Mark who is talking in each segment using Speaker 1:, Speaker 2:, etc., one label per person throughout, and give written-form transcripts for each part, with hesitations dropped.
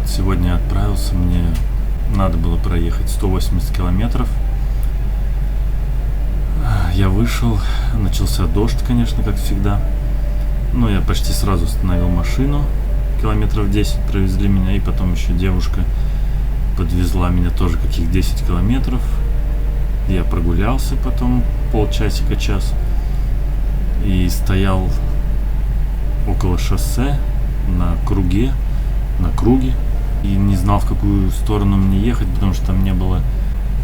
Speaker 1: Вот сегодня я отправился, мне надо было проехать 180 километров. Я вышел, начался дождь, конечно, как всегда. Но я почти сразу остановил машину, километров 10 провезли меня, и потом еще девушка подвезла меня тоже каких 10 километров. Я прогулялся потом полчасика, час, и стоял около шоссе на круге, и не знал, в какую сторону мне ехать, потому что там не было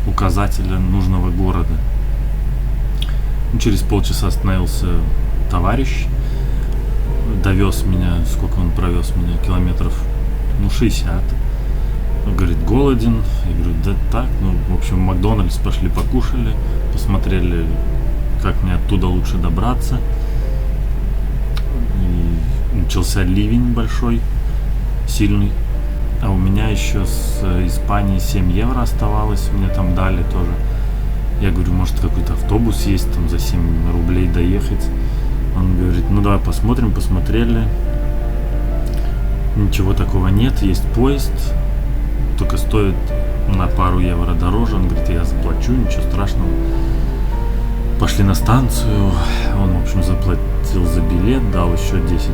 Speaker 1: указателя нужного города. Через полчаса остановился товарищ, довез меня, сколько он провез меня, километров, 60. Он говорит, голоден. Я говорю, да так, в общем, в Макдональдс пошли, покушали, посмотрели, как мне оттуда лучше добраться. И начался ливень большой, сильный. А у меня еще с Испании 7 евро оставалось, мне там дали тоже. Я говорю, может, какой-то автобус есть, там за 7 рублей доехать. Он говорит, ну давай посмотрим, посмотрели. Ничего такого нет, есть поезд, только стоит на пару евро дороже. Он говорит, я заплачу, ничего страшного. Пошли на станцию, он, в общем, заплатил за билет, дал еще 10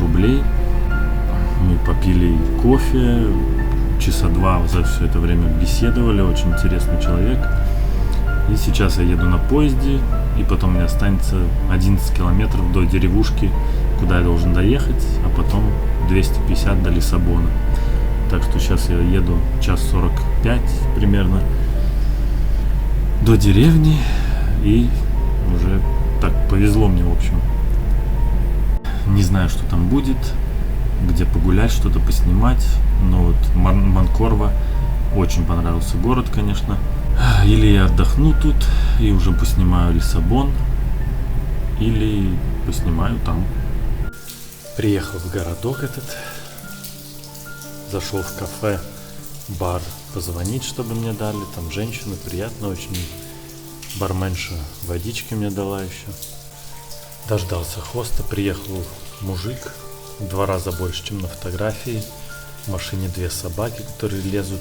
Speaker 1: рублей. Мы попили кофе, часа 2 за все это время беседовали, очень интересный человек. И сейчас я еду на поезде, и потом у меня останется 11 километров до деревушки, куда я должен доехать, а потом 250 до Лиссабона. Так что сейчас я еду час 45 примерно до деревни, и уже так повезло мне, в общем. Не знаю, что там будет, где погулять, что-то поснимать, но вот Манкорва очень понравился город, конечно. Или я отдохну тут и уже поснимаю Лиссабон, или поснимаю там. Приехал в городок этот, зашел в кафе, бар позвонить, чтобы мне дали. Там женщина, приятно очень, барменша водички мне дала еще. Дождался хоста, приехал мужик, в 2 раза больше, чем на фотографии. В машине 2 собаки, которые лезут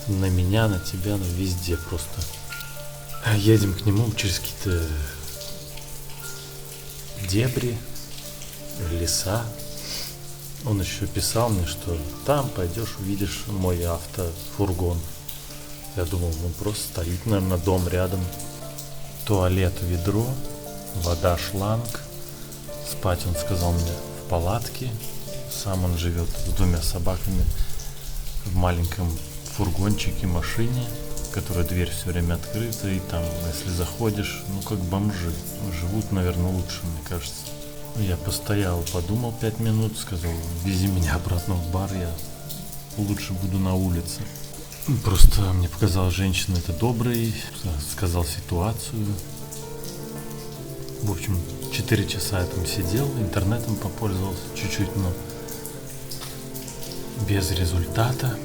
Speaker 1: на меня, на тебя, везде просто. Едем к нему через какие-то дебри, леса. Он еще писал мне, что там пойдешь, увидишь мой автофургон. Я думал, он просто стоит, наверное, дом рядом. Туалет, ведро, вода, шланг. Спать, он сказал мне, в палатке. Сам он живет с 2 собаками в маленьком фургончике, машине, которая дверь все время открыта, и там, если заходишь, как бомжи. Живут, наверное, лучше, мне кажется. Я постоял, подумал 5 минут, сказал, вези меня обратно в бар, я лучше буду на улице. Просто мне показалась женщина это доброй, сказал ситуацию. В общем, 4 часа я там сидел, интернетом попользовался чуть-чуть, но без результата.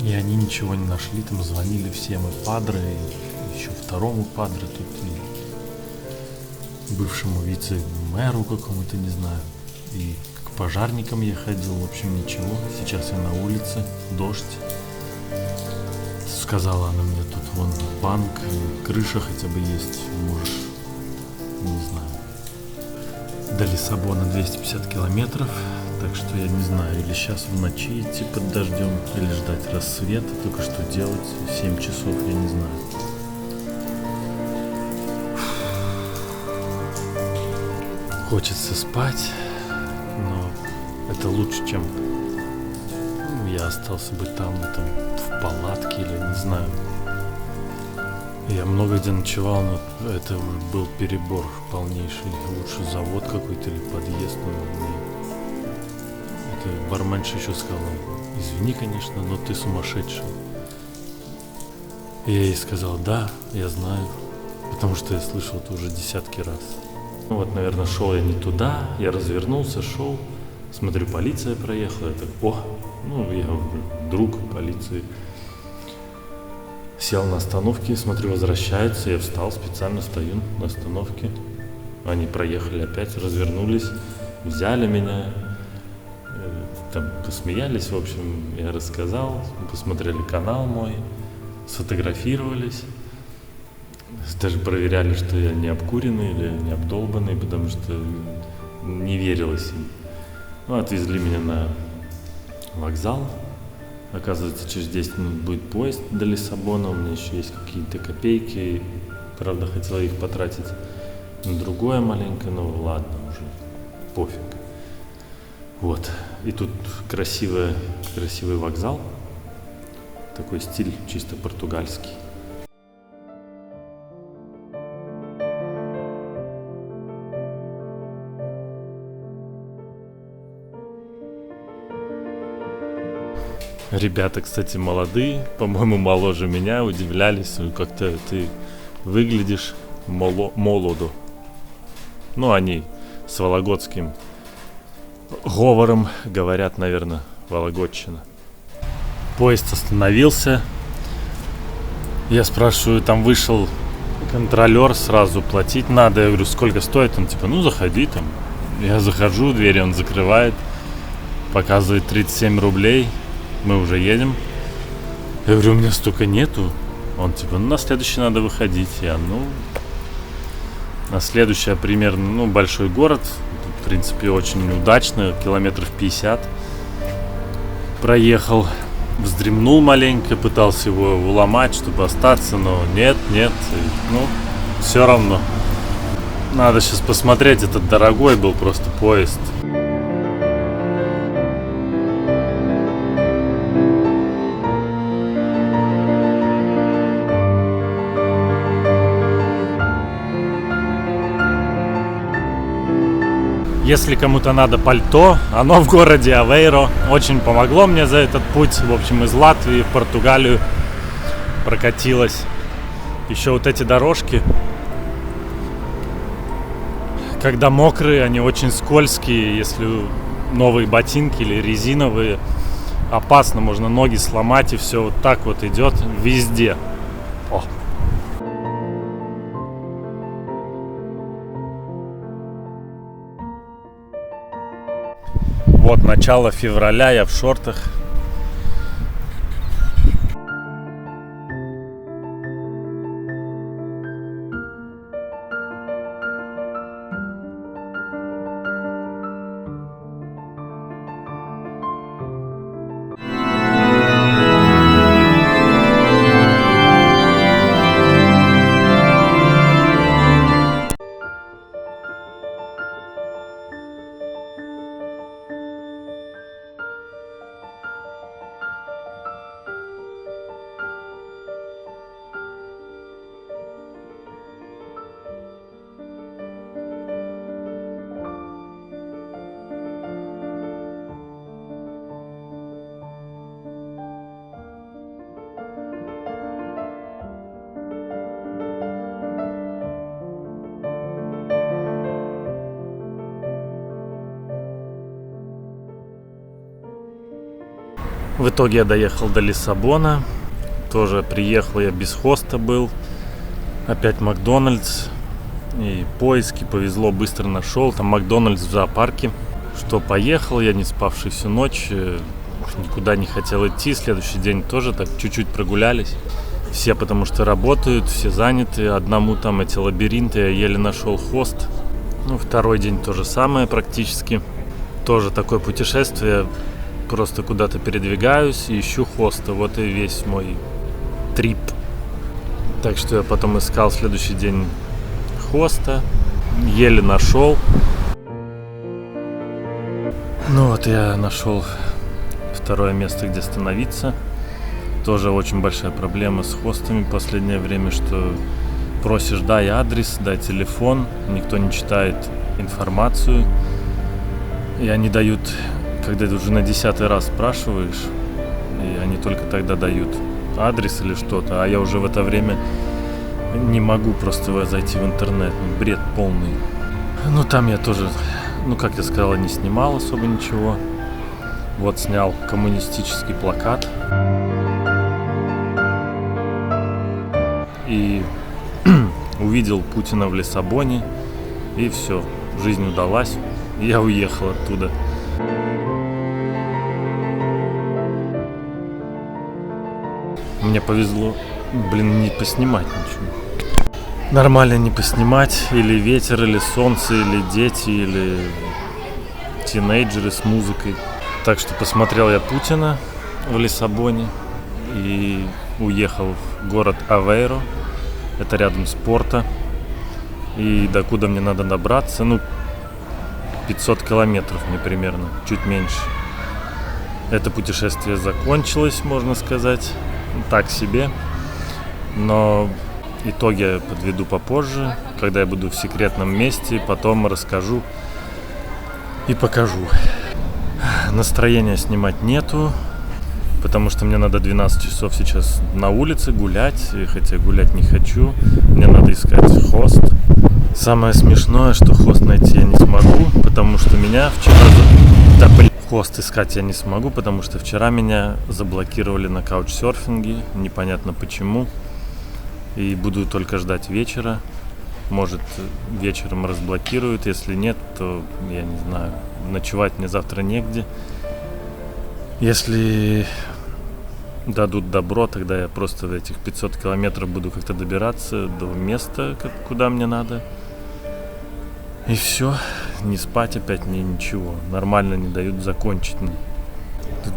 Speaker 1: И они ничего не нашли, там звонили всем, и падре, и еще 2-му падре тут, и бывшему вице-мэру какому-то, не знаю, и к пожарникам я ходил, в общем, ничего. Сейчас я на улице, дождь. Сказала она мне, тут вон банк, крыша хотя бы есть, можешь, не знаю. До Лиссабона 250 километров. Так что я не знаю, или сейчас в ночи идти под дождем, или ждать рассвета, только что делать, 7 часов, я не знаю. Хочется спать, но это лучше, чем я остался бы там в палатке, или не знаю. Я много где ночевал, но это уже был перебор полнейший. Лучше завод какой-то или подъезд, барменша еще сказала, извини, конечно, но ты сумасшедший. И я ей сказал, да, я знаю, потому что я слышал это уже десятки раз. Наверное, шел я не туда, я развернулся, шел, смотрю, полиция проехала, я так, я друг полиции. Сел на остановке, смотрю, возвращается, я встал, специально стою на остановке. Они проехали опять, развернулись, взяли меня. там посмеялись, в общем, я рассказал, посмотрели канал мой, сфотографировались. Даже проверяли, что я не обкуренный или не обдолбанный, потому что не верилось им. Ну, отвезли меня на вокзал. Оказывается, через 10 минут будет поезд до Лиссабона. У меня еще есть какие-то копейки. Правда, хотела их потратить на другое маленькое, но ладно, уже пофиг. Вот. И тут красивый вокзал. Такой стиль чисто португальский. Ребята, кстати, молодые, по-моему, моложе меня, удивлялись, как-то ты выглядишь молодо. Ну, они с вологодским говором говорят, наверное, вологодчина. Поезд остановился. Я спрашиваю, там вышел контролер, сразу платить надо. Я говорю, сколько стоит? Он типа, ну, заходи там. Я захожу, двери он закрывает, показывает 37 рублей. Мы уже едем. Я говорю, у меня столько нету. Он типа, ну на следующий надо выходить. Я, на следующее примерно, большой город. В принципе, очень удачно. Километров 50 проехал. Вздремнул маленько, пытался его уломать, чтобы остаться, но нет. Все равно. Надо сейчас посмотреть, этот дорогой был просто поезд. Если кому-то надо пальто, оно в городе Авейро. Очень помогло мне за этот путь. В общем, из Латвии в Португалию прокатилось. Еще вот эти дорожки, когда мокрые, они очень скользкие. Если новые ботинки или резиновые, опасно, можно ноги сломать. И все вот так вот идет везде. О. Вот начало февраля, я в шортах. В итоге я доехал до Лиссабона. Тоже приехал я без хоста был. Опять Макдональдс. И поиски повезло, быстро нашел. Там Макдональдс в зоопарке. Что поехал, я не спавший всю ночь. Никуда не хотел идти. Следующий день тоже так чуть-чуть прогулялись. Все потому что работают, все заняты. Одному там эти лабиринты, я еле нашел хост. Второй день то же самое практически. Тоже такое путешествие. Просто куда-то передвигаюсь и ищу хоста. Вот и весь мой трип. Так что я потом искал следующий день хоста. Еле нашел. Я нашел второе место, где остановиться. Тоже очень большая проблема с хостами в последнее время, что просишь, дай адрес, дай телефон. Никто не читает информацию. И они дают... Когда ты уже на 10-й раз спрашиваешь, и они только тогда дают адрес или что-то, а я уже в это время не могу просто зайти в интернет. Бред полный. Там я тоже, как я сказал, не снимал особо ничего. Вот снял коммунистический плакат. И увидел Путина в Лиссабоне. И все, жизнь удалась. И я уехал оттуда. Мне повезло, не поснимать ничего. Нормально не поснимать. Или ветер, или солнце, или дети, или тинейджеры с музыкой. Так что посмотрел я Путина в Лиссабоне и уехал в город Авейро. Это рядом с Порто. И докуда мне надо добраться, 500 километров мне примерно, чуть меньше. Это путешествие закончилось, можно сказать, так себе. Но итоги я подведу попозже, когда я буду в секретном месте, потом расскажу и покажу. Настроения снимать нету, потому что мне надо 12 часов сейчас на улице гулять, хотя гулять не хочу. Мне надо искать хост. Самое смешное, что хост найти я не смогу, потому что меня вчера... Хост искать я не смогу, потому что вчера меня заблокировали на каучсерфинге, непонятно почему. И буду только ждать вечера. Может, вечером разблокируют, если нет, то, я не знаю, ночевать мне завтра негде. Если дадут добро, тогда я просто в этих 500 километров буду как-то добираться до места, куда мне надо. И все, не спать опять, ничего. Нормально не дают закончить.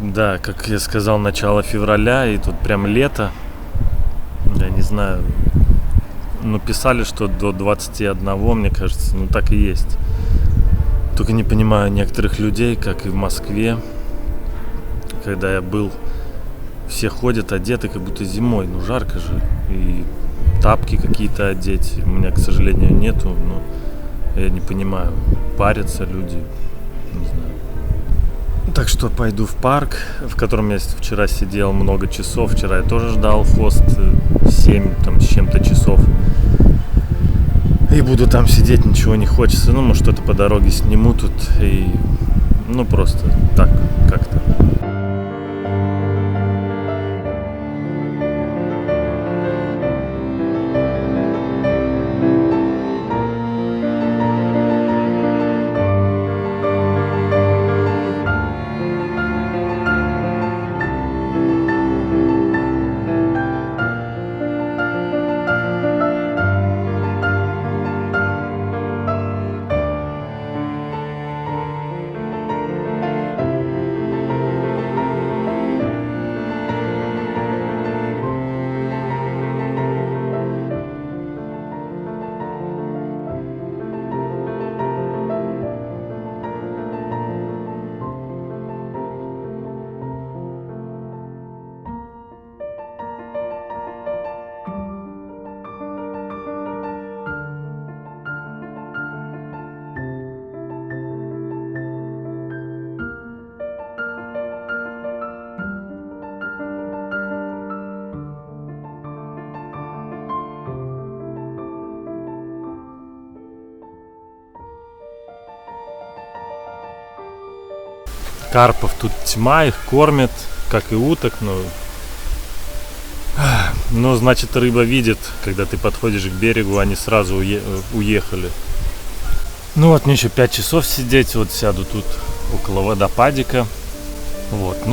Speaker 1: Да, как я сказал, начало февраля, и тут прям лето. Я не знаю. Писали, что до 21, мне кажется, так и есть. Только не понимаю некоторых людей, как и в Москве. Когда я был, все ходят одеты, как будто зимой. Жарко же. И тапки какие-то одеть. У меня, к сожалению, нету, но я не понимаю. Парятся люди. Не знаю. Так что пойду в парк, в котором я вчера сидел много часов. Вчера я тоже ждал хост 7 с чем-то часов. И буду там сидеть, ничего не хочется. Может, что-то по дороге сниму тут. И просто так как-то. Карпов тут тьма, их кормят, как и уток, но значит, рыба видит, когда ты подходишь к берегу, они сразу уехали. Мне еще 5 часов сидеть, сяду тут около водопадика.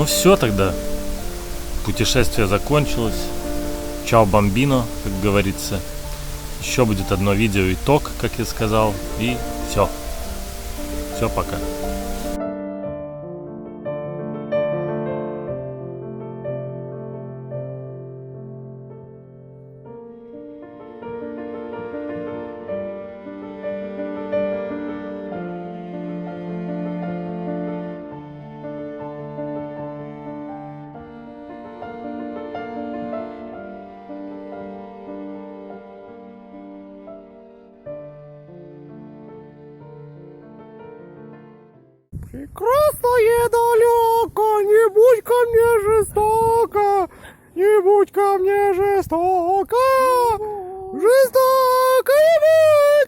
Speaker 1: Все тогда, путешествие закончилось. Чао, бамбино, как говорится. Еще будет одно видео итог, как я сказал, и все. Все, пока.
Speaker 2: Прекрасное далеко, не будь ко мне жестоко, не будь ко мне жестоко, жестоко не будь.